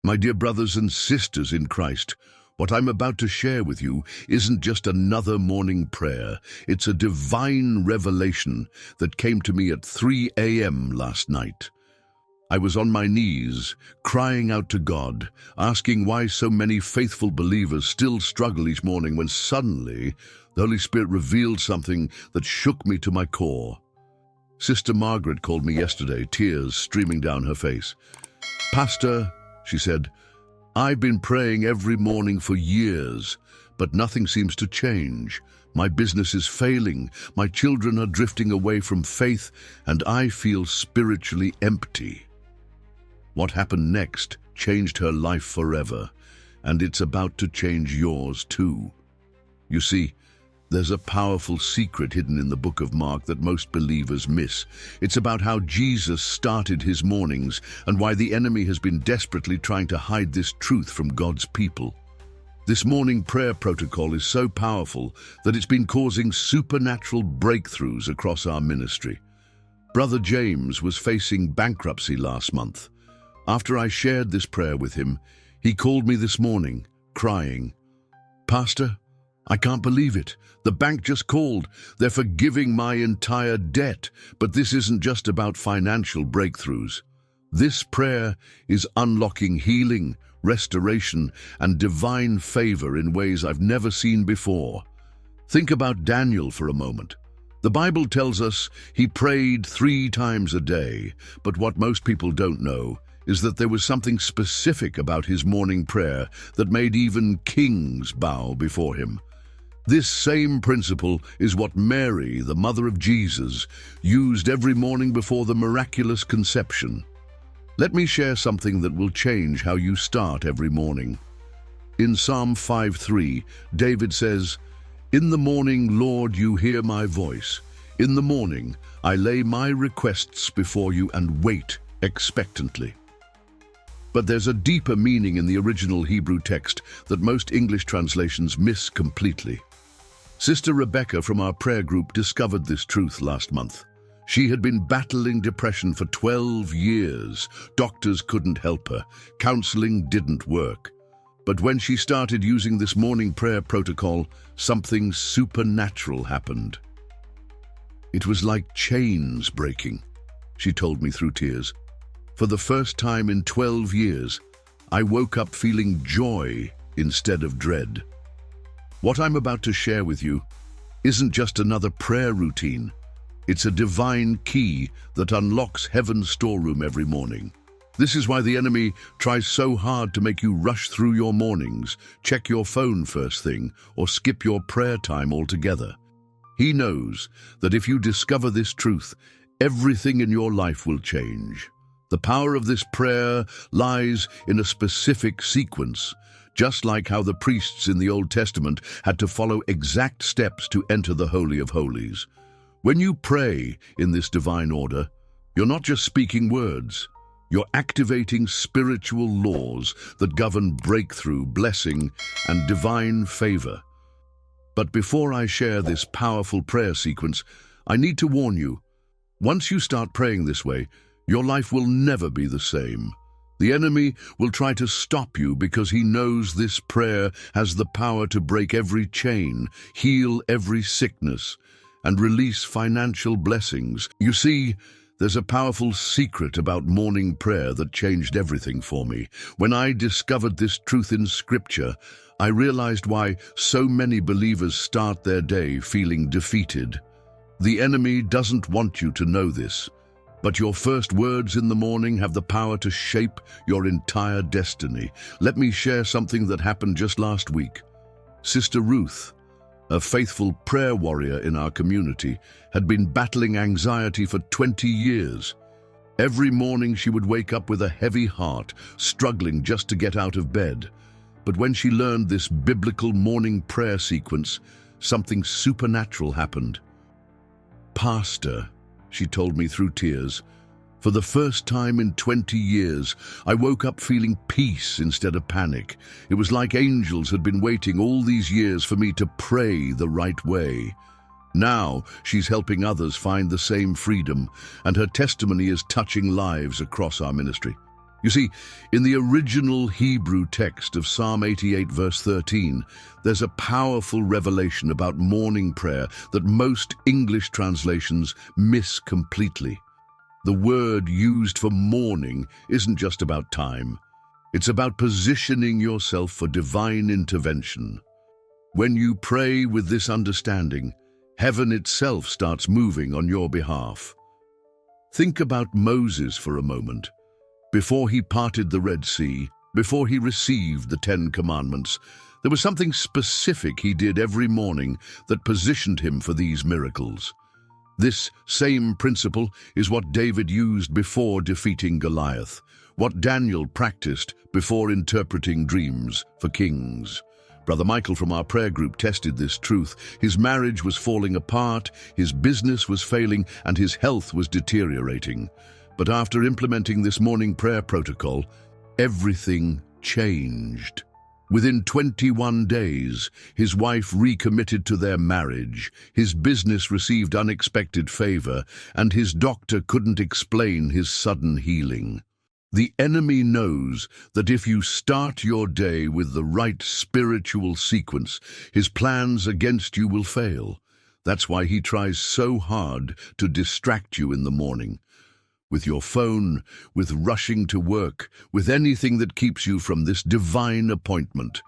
My dear brothers and sisters in Christ, what I'm about to share with you isn't just another morning prayer. It's a divine revelation that came to me at 3 a.m. last night. I was on my knees, crying out to God, asking why so many faithful believers still struggle each morning, when suddenly the Holy Spirit revealed something that shook me to my core. Sister Margaret called me yesterday, tears streaming down her face. "Pastor," she said, "I've been praying every morning for years, but nothing seems to change. My business is failing, my children are drifting away from faith, and I feel spiritually empty." What happened next changed her life forever, and it's about to change yours too. You see, there's a powerful secret hidden in the book of Mark that most believers miss. It's about how Jesus started his mornings and why the enemy has been desperately trying to hide this truth from God's people. This morning prayer protocol is so powerful that it's been causing supernatural breakthroughs across our ministry. Brother James was facing bankruptcy last month. After I shared this prayer with him, he called me this morning, crying, "Pastor, I can't believe it. The bank just called. They're forgiving my entire debt. But this isn't just about financial breakthroughs. This prayer is unlocking healing, restoration, and divine favor in ways I've never seen before." Think about Daniel for a moment. The Bible tells us he prayed 3 times a day, but what most people don't know is that there was something specific about his morning prayer that made even kings bow before him. This same principle is what Mary, the mother of Jesus, used every morning before the miraculous conception. Let me share something that will change how you start every morning. In Psalm 5:3, David says, "In the morning, Lord, you hear my voice. In the morning, I lay my requests before you and wait expectantly." But there's a deeper meaning in the original Hebrew text that most English translations miss completely. Sister Rebecca from our prayer group discovered this truth last month. She had been battling depression for 12 years. Doctors couldn't help her. Counseling didn't work. But when she started using this morning prayer protocol, something supernatural happened. It was like chains breaking, she told me through tears. For the first time in 12 years, I woke up feeling joy instead of dread. What I'm about to share with you isn't just another prayer routine. It's a divine key that unlocks heaven's storeroom every morning. This is why the enemy tries so hard to make you rush through your mornings, check your phone first thing, or skip your prayer time altogether. He knows that if you discover this truth, everything in your life will change. The power of this prayer lies in a specific sequence, just like how the priests in the Old Testament had to follow exact steps to enter the Holy of Holies. When you pray in this divine order, you're not just speaking words, you're activating spiritual laws that govern breakthrough, blessing, and divine favor. But before I share this powerful prayer sequence, I need to warn you, once you start praying this way, your life will never be the same. The enemy will try to stop you because he knows this prayer has the power to break every chain, heal every sickness, and release financial blessings. You see, there's a powerful secret about morning prayer that changed everything for me. When I discovered this truth in Scripture, I realized why so many believers start their day feeling defeated. The enemy doesn't want you to know this. But your first words in the morning have the power to shape your entire destiny. Let me share something that happened just last week. Sister Ruth, a faithful prayer warrior in our community, had been battling anxiety for 20 years. Every morning she would wake up with a heavy heart, struggling just to get out of bed. But when she learned this biblical morning prayer sequence, something supernatural happened. "Pastor," she told me through tears, "for the first time in 20 years, I woke up feeling peace instead of panic. It was like angels had been waiting all these years for me to pray the right way." Now she's helping others find the same freedom, and her testimony is touching lives across our ministry. You see, in the original Hebrew text of Psalm 88 verse 13, there's a powerful revelation about morning prayer that most English translations miss completely. The word used for morning isn't just about time. It's about positioning yourself for divine intervention. When you pray with this understanding, heaven itself starts moving on your behalf. Think about Moses for a moment. Before he parted the Red Sea, before he received the 10 Commandments, there was something specific he did every morning that positioned him for these miracles. This same principle is what David used before defeating Goliath, what Daniel practiced before interpreting dreams for kings. Brother Michael from our prayer group tested this truth. His marriage was falling apart, his business was failing, and his health was deteriorating. But after implementing this morning prayer protocol, everything changed. Within 21 days, his wife recommitted to their marriage, his business received unexpected favor, and his doctor couldn't explain his sudden healing. The enemy knows that if you start your day with the right spiritual sequence, his plans against you will fail. That's why he tries so hard to distract you in the morning. With your phone, with rushing to work, with anything that keeps you from this divine appointment.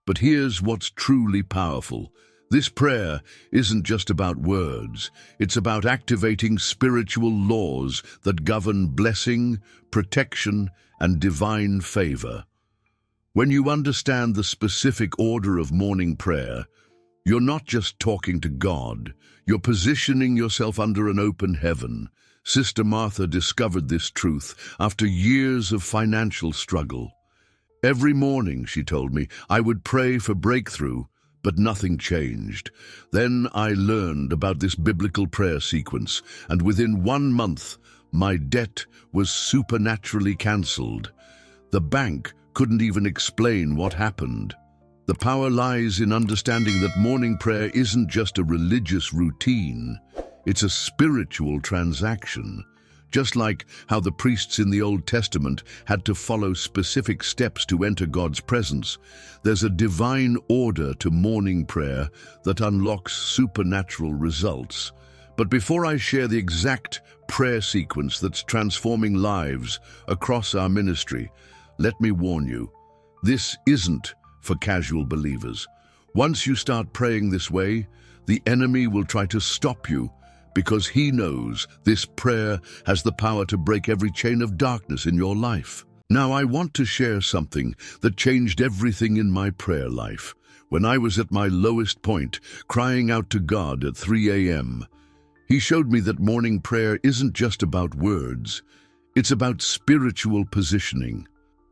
But here's what's truly powerful. This prayer isn't just about words. It's about activating spiritual laws that govern blessing, protection, and divine favor. When you understand the specific order of morning prayer, you're not just talking to God, you're positioning yourself under an open heaven. Sister Martha discovered this truth after years of financial struggle. Every morning, she told me, I would pray for breakthrough, but nothing changed. Then I learned about this biblical prayer sequence, and within 1 month, my debt was supernaturally cancelled. The bank couldn't even explain what happened. The power lies in understanding that morning prayer isn't just a religious routine. It's a spiritual transaction. Just like how the priests in the Old Testament had to follow specific steps to enter God's presence, there's a divine order to morning prayer that unlocks supernatural results. But before I share the exact prayer sequence that's transforming lives across our ministry, let me warn you, this isn't for casual believers. Once you start praying this way, the enemy will try to stop you because he knows this prayer has the power to break every chain of darkness in your life. Now, I want to share something that changed everything in my prayer life. When I was at my lowest point, crying out to God at 3 a.m., He showed me that morning prayer isn't just about words, it's about spiritual positioning.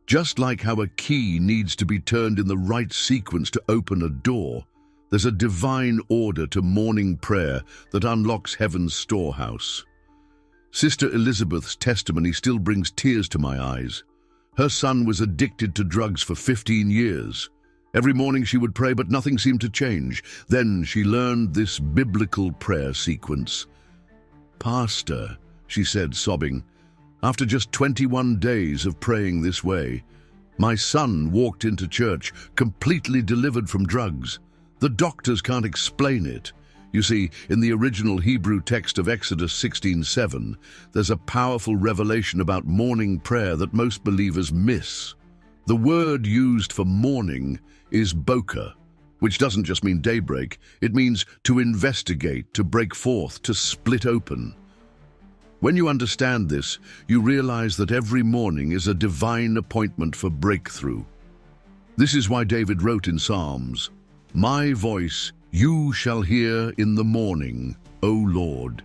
Just like how a key needs to be turned in the right sequence to open a door, there's a divine order to morning prayer that unlocks heaven's storehouse. Sister Elizabeth's testimony still brings tears to my eyes. Her son was addicted to drugs for 15 years. Every morning she would pray, but nothing seemed to change. Then she learned this biblical prayer sequence. "Pastor," she said, sobbing, "after just 21 days of praying this way, my son walked into church completely delivered from drugs. The doctors can't explain it." You see, in the original Hebrew text of Exodus 16:7, there's a powerful revelation about morning prayer that most believers miss. The word used for morning is boker, which doesn't just mean daybreak, it means to investigate, to break forth, to split open. When you understand this, you realize that every morning is a divine appointment for breakthrough. This is why David wrote in Psalms, "My voice you shall hear in the morning, O Lord."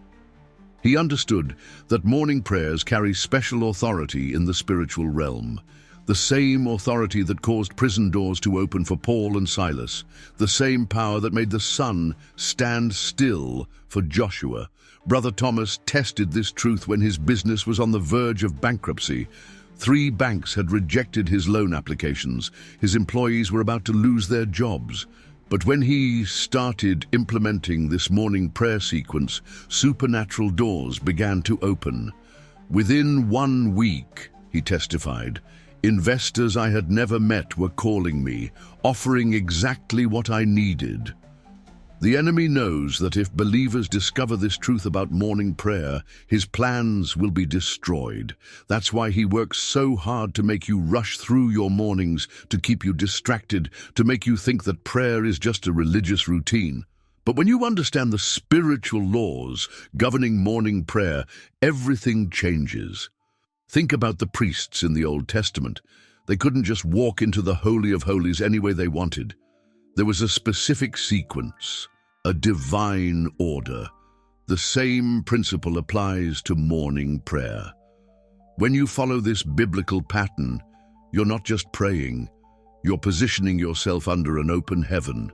He understood that morning prayers carry special authority in the spiritual realm. The same authority that caused prison doors to open for Paul and Silas. The same power that made the sun stand still for Joshua. Brother Thomas tested this truth when his business was on the verge of bankruptcy. 3 banks had rejected his loan applications. His employees were about to lose their jobs. But when he started implementing this morning prayer sequence, supernatural doors began to open. Within 1 week, he testified. Investors I had never met were calling me, offering exactly what I needed. The enemy knows that if believers discover this truth about morning prayer, his plans will be destroyed. That's why he works so hard to make you rush through your mornings, to keep you distracted, to make you think that prayer is just a religious routine. But when you understand the spiritual laws governing morning prayer, everything changes. Think about the priests in the Old Testament. They couldn't just walk into the Holy of Holies any way they wanted. There was a specific sequence, a divine order. The same principle applies to morning prayer. When you follow this biblical pattern, you're not just praying, you're positioning yourself under an open heaven.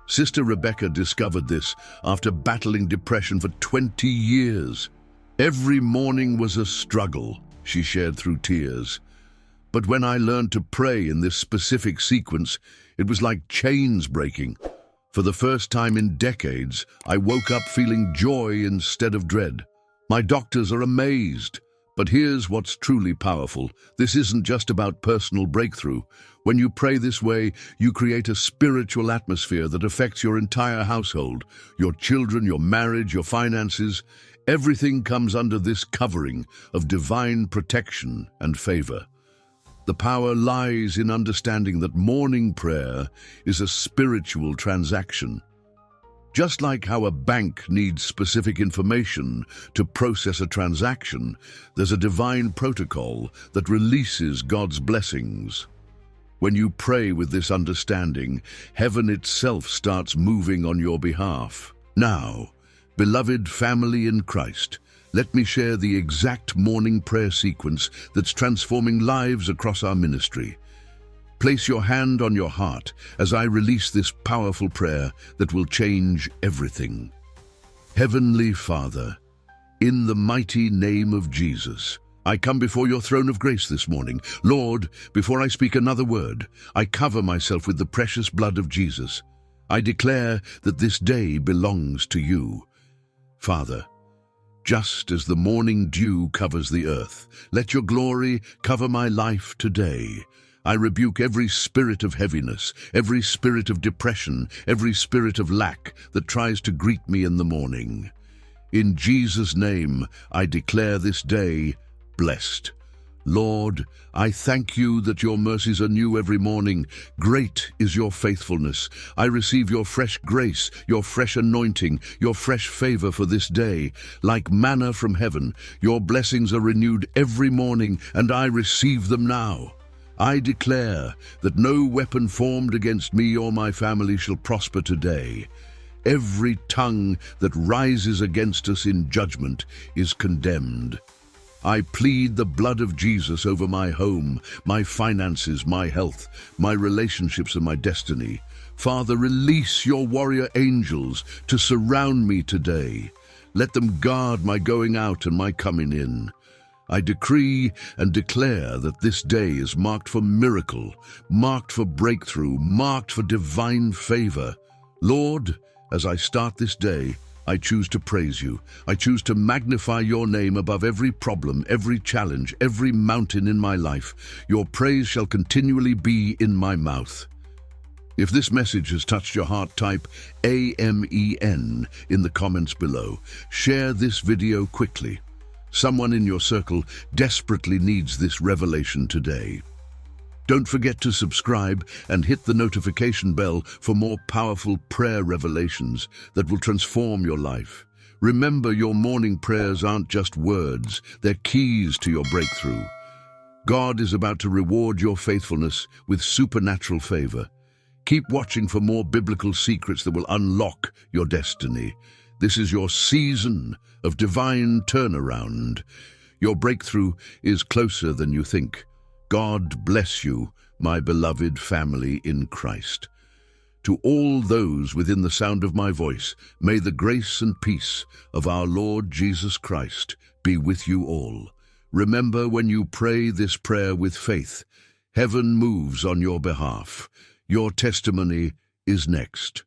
Sister Rebecca discovered this after battling depression for 20 years. Every morning was a struggle, she shared through tears. But when I learned to pray in this specific sequence, it was like chains breaking. For the first time in decades, I woke up feeling joy instead of dread. My doctors are amazed. But here's what's truly powerful. This isn't just about personal breakthrough. When you pray this way, you create a spiritual atmosphere that affects your entire household, your children, your marriage, your finances. Everything comes under this covering of divine protection and favor. The power lies in understanding that morning prayer is a spiritual transaction. Just like how a bank needs specific information to process a transaction, there's a divine protocol that releases God's blessings. When you pray with this understanding, heaven itself starts moving on your behalf. Now, beloved family in Christ, let me share the exact morning prayer sequence that's transforming lives across our ministry. Place your hand on your heart as I release this powerful prayer that will change everything. Heavenly Father, in the mighty name of Jesus, I come before your throne of grace this morning. Lord, before I speak another word, I cover myself with the precious blood of Jesus. I declare that this day belongs to you. Father, just as the morning dew covers the earth, let your glory cover my life today. I rebuke every spirit of heaviness, every spirit of depression, every spirit of lack that tries to greet me in the morning. In Jesus' name, I declare this day blessed. Lord, I thank you that your mercies are new every morning. Great is your faithfulness. I receive your fresh grace, your fresh anointing, your fresh favor for this day. Like manna from heaven, your blessings are renewed every morning, and I receive them now. I declare that no weapon formed against me or my family shall prosper today. Every tongue that rises against us in judgment is condemned. I plead the blood of Jesus over my home, my finances, my health, my relationships, and my destiny. Father, release your warrior angels to surround me today. Let them guard my going out and my coming in. I decree and declare that this day is marked for miracle, marked for breakthrough, marked for divine favor. Lord, as I start this day, I choose to praise you. I choose to magnify your name above every problem, every challenge, every mountain in my life. Your praise shall continually be in my mouth. If this message has touched your heart, type AMEN in the comments below. Share this video quickly. Someone in your circle desperately needs this revelation today. Don't forget to subscribe and hit the notification bell for more powerful prayer revelations that will transform your life. Remember, your morning prayers aren't just words, they're keys to your breakthrough. God is about to reward your faithfulness with supernatural favor. Keep watching for more biblical secrets that will unlock your destiny. This is your season of divine turnaround. Your breakthrough is closer than you think. God bless you, my beloved family in Christ. To all those within the sound of my voice, may the grace and peace of our Lord Jesus Christ be with you all. Remember, when you pray this prayer with faith, heaven moves on your behalf. Your testimony is next.